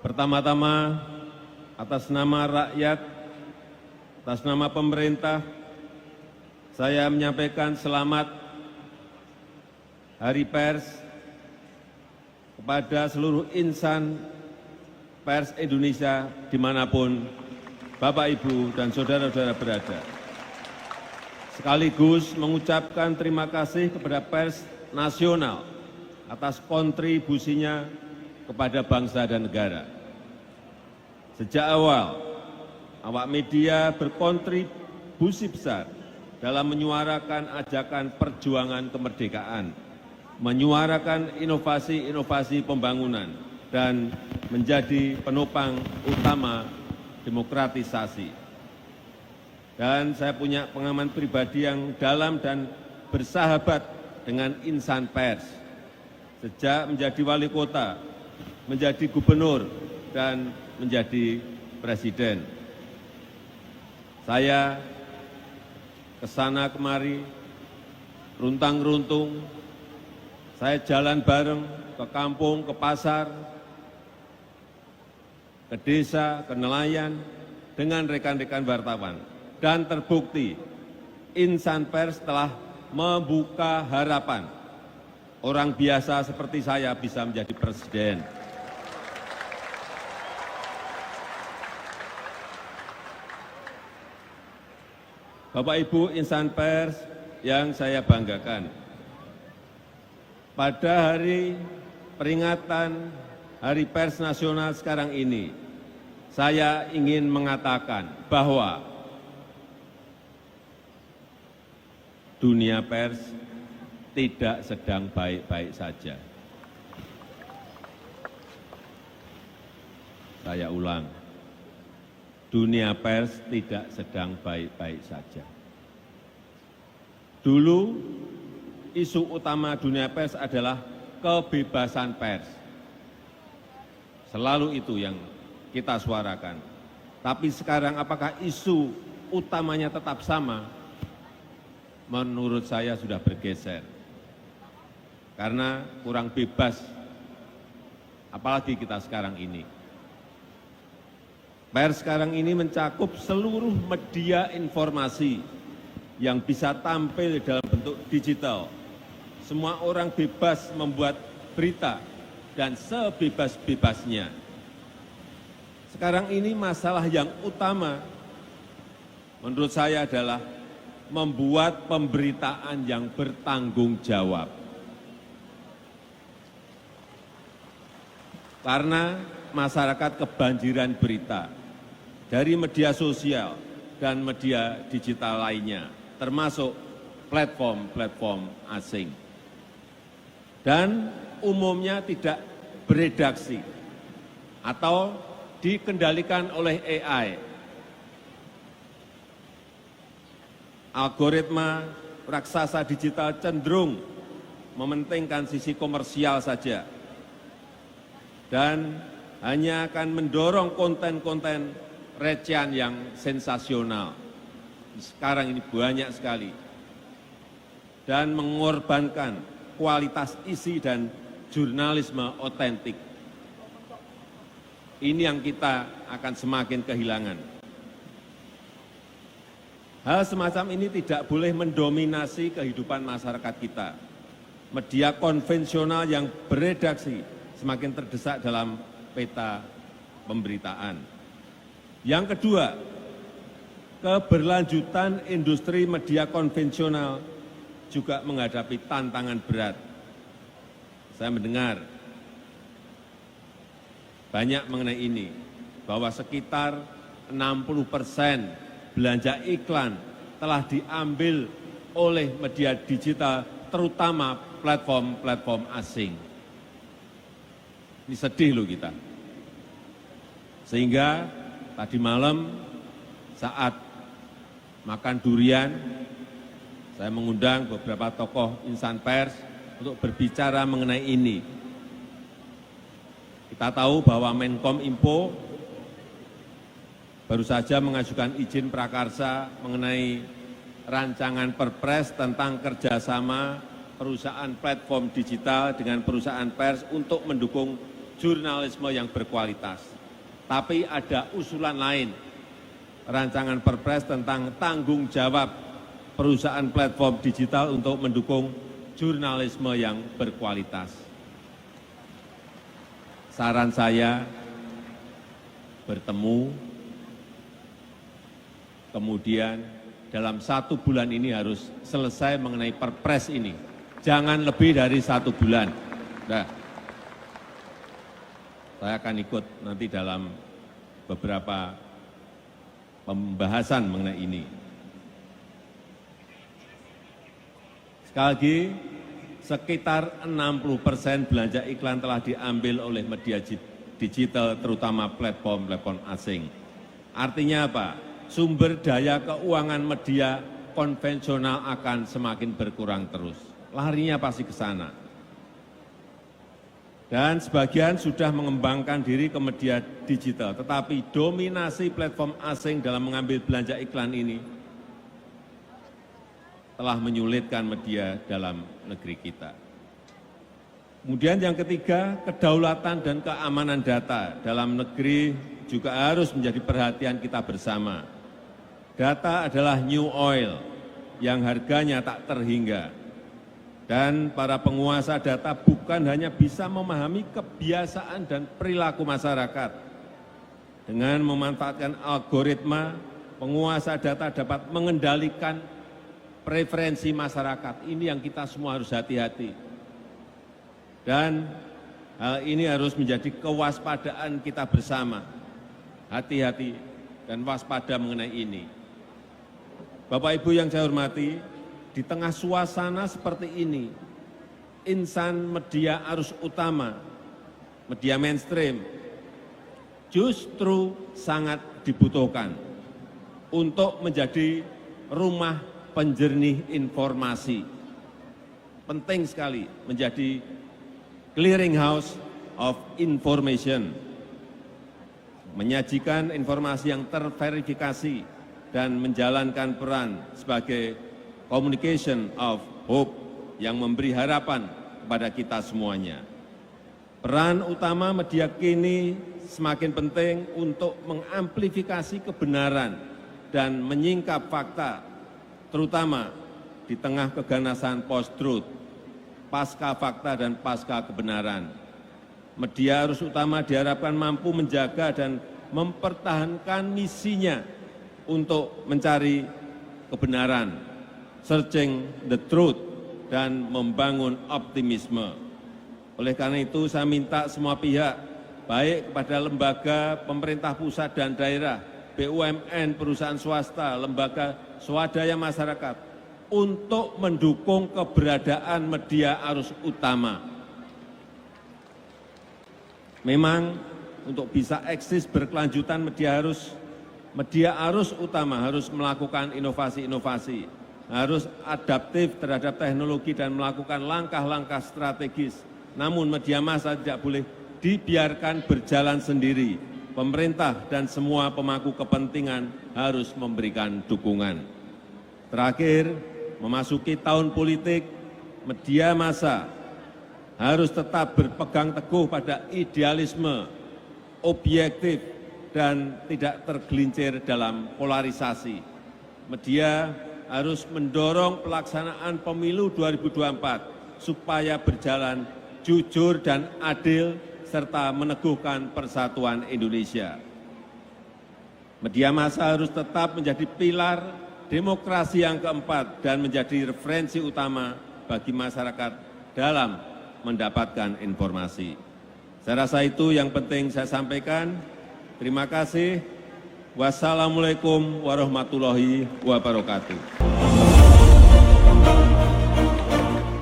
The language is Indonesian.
Pertama-tama, atas nama rakyat, atas nama pemerintah, saya menyampaikan selamat Hari Pers kepada seluruh insan pers Indonesia dimanapun Bapak, Ibu, dan saudara-saudara berada. Sekaligus mengucapkan terima kasih kepada pers nasional atas kontribusinya kepada bangsa dan negara. Sejak awal, awak media berkontribusi besar dalam menyuarakan ajakan perjuangan kemerdekaan, menyuarakan inovasi-inovasi pembangunan, dan menjadi penopang utama demokratisasi. Dan saya punya pengalaman pribadi yang dalam dan bersahabat dengan insan pers. Sejak menjadi wali kota, menjadi gubernur, dan menjadi presiden. Saya kesana kemari, runtang-runtung, saya jalan bareng ke kampung, ke pasar, ke desa, ke nelayan, dengan rekan-rekan wartawan. Dan terbukti, insan pers telah membuka harapan. Orang biasa seperti saya bisa menjadi presiden. Bapak Ibu insan pers yang saya banggakan, pada hari peringatan Hari Pers Nasional sekarang ini, saya ingin mengatakan bahwa dunia pers tidak sedang baik-baik saja. Saya ulang, dunia pers tidak sedang baik-baik saja. Dulu, isu utama dunia pers adalah kebebasan pers. Selalu itu yang kita suarakan. Tapi sekarang apakah isu utamanya tetap sama? Menurut saya sudah bergeser. Karena kurang bebas, apalagi kita sekarang ini. Pers sekarang ini mencakup seluruh media informasi yang bisa tampil dalam bentuk digital. Semua orang bebas membuat berita dan sebebas-bebasnya. Sekarang ini masalah yang utama menurut saya adalah membuat pemberitaan yang bertanggung jawab. Karena masyarakat kebanjiran berita dari media sosial dan media digital lainnya, termasuk platform-platform asing. Dan umumnya tidak beredaksi atau dikendalikan oleh AI. Algoritma raksasa digital cenderung mementingkan sisi komersial saja dan hanya akan mendorong konten-konten recehan yang sensasional. Sekarang ini banyak sekali. Dan mengorbankan kualitas isi dan jurnalisme otentik. Ini yang kita akan semakin kehilangan. Hal semacam ini tidak boleh mendominasi kehidupan masyarakat kita. Media konvensional yang beredaksi semakin terdesak dalam peta pemberitaan. Yang kedua, keberlanjutan industri media konvensional juga menghadapi tantangan berat. Saya mendengar banyak mengenai ini, bahwa sekitar 60% belanja iklan telah diambil oleh media digital, terutama platform-platform asing. Ini sedih loh kita. Sehingga tadi malam saat makan durian, saya mengundang beberapa tokoh insan pers untuk berbicara mengenai ini. Kita tahu bahwa Menkominfo baru saja mengajukan izin prakarsa mengenai rancangan perpres tentang kerjasama perusahaan platform digital dengan perusahaan pers untuk mendukung jurnalisme yang berkualitas. Tapi ada usulan lain, rancangan Perpres tentang tanggung jawab perusahaan platform digital untuk mendukung jurnalisme yang berkualitas. Saran saya, bertemu, kemudian dalam 1 bulan ini harus selesai mengenai Perpres ini. Jangan lebih dari 1 bulan. Nah, saya akan ikut nanti dalam beberapa pembahasan mengenai ini. Sekali lagi, sekitar 60% belanja iklan telah diambil oleh media digital, terutama platform-platform asing. Artinya apa? Sumber daya keuangan media konvensional akan semakin berkurang terus. Larinya pasti ke sana. Dan sebagian sudah mengembangkan diri ke media digital, tetapi dominasi platform asing dalam mengambil belanja iklan ini telah menyulitkan media dalam negeri kita. Kemudian yang ketiga, kedaulatan dan keamanan data dalam negeri juga harus menjadi perhatian kita bersama. Data adalah new oil yang harganya tak terhingga. Dan para penguasa data bukan hanya bisa memahami kebiasaan dan perilaku masyarakat. Dengan memanfaatkan algoritma, penguasa data dapat mengendalikan preferensi masyarakat. Ini yang kita semua harus hati-hati. Dan hal ini harus menjadi kewaspadaan kita bersama. Hati-hati dan waspada mengenai ini. Bapak Ibu yang saya hormati, di tengah suasana seperti ini, insan media arus utama, media mainstream, justru sangat dibutuhkan untuk menjadi rumah penjernih informasi. Penting sekali menjadi clearing house of information, menyajikan informasi yang terverifikasi dan menjalankan peran sebagai communication of hope yang memberi harapan kepada kita semuanya. Peran utama media kini semakin penting untuk mengamplifikasi kebenaran dan menyingkap fakta, terutama di tengah keganasan post-truth, pasca fakta dan pasca kebenaran. Media arus utama diharapkan mampu menjaga dan mempertahankan misinya untuk mencari kebenaran, searching the truth, dan membangun optimisme. Oleh karena itu, saya minta semua pihak, baik kepada lembaga pemerintah pusat dan daerah, BUMN, perusahaan swasta, lembaga swadaya masyarakat, untuk mendukung keberadaan media arus utama. Memang untuk bisa eksis berkelanjutan media arus utama harus melakukan inovasi-inovasi, harus adaptif terhadap teknologi dan melakukan langkah-langkah strategis. Namun media massa tidak boleh dibiarkan berjalan sendiri. Pemerintah dan semua pemangku kepentingan harus memberikan dukungan. Terakhir, memasuki tahun politik, media massa harus tetap berpegang teguh pada idealisme, objektif, dan tidak tergelincir dalam polarisasi. Media harus mendorong pelaksanaan pemilu 2024 supaya berjalan jujur dan adil serta meneguhkan persatuan Indonesia. Media massa harus tetap menjadi pilar demokrasi yang keempat dan menjadi referensi utama bagi masyarakat dalam mendapatkan informasi. Saya rasa itu yang penting saya sampaikan. Terima kasih. Wassalamualaikum warahmatullahi wabarakatuh.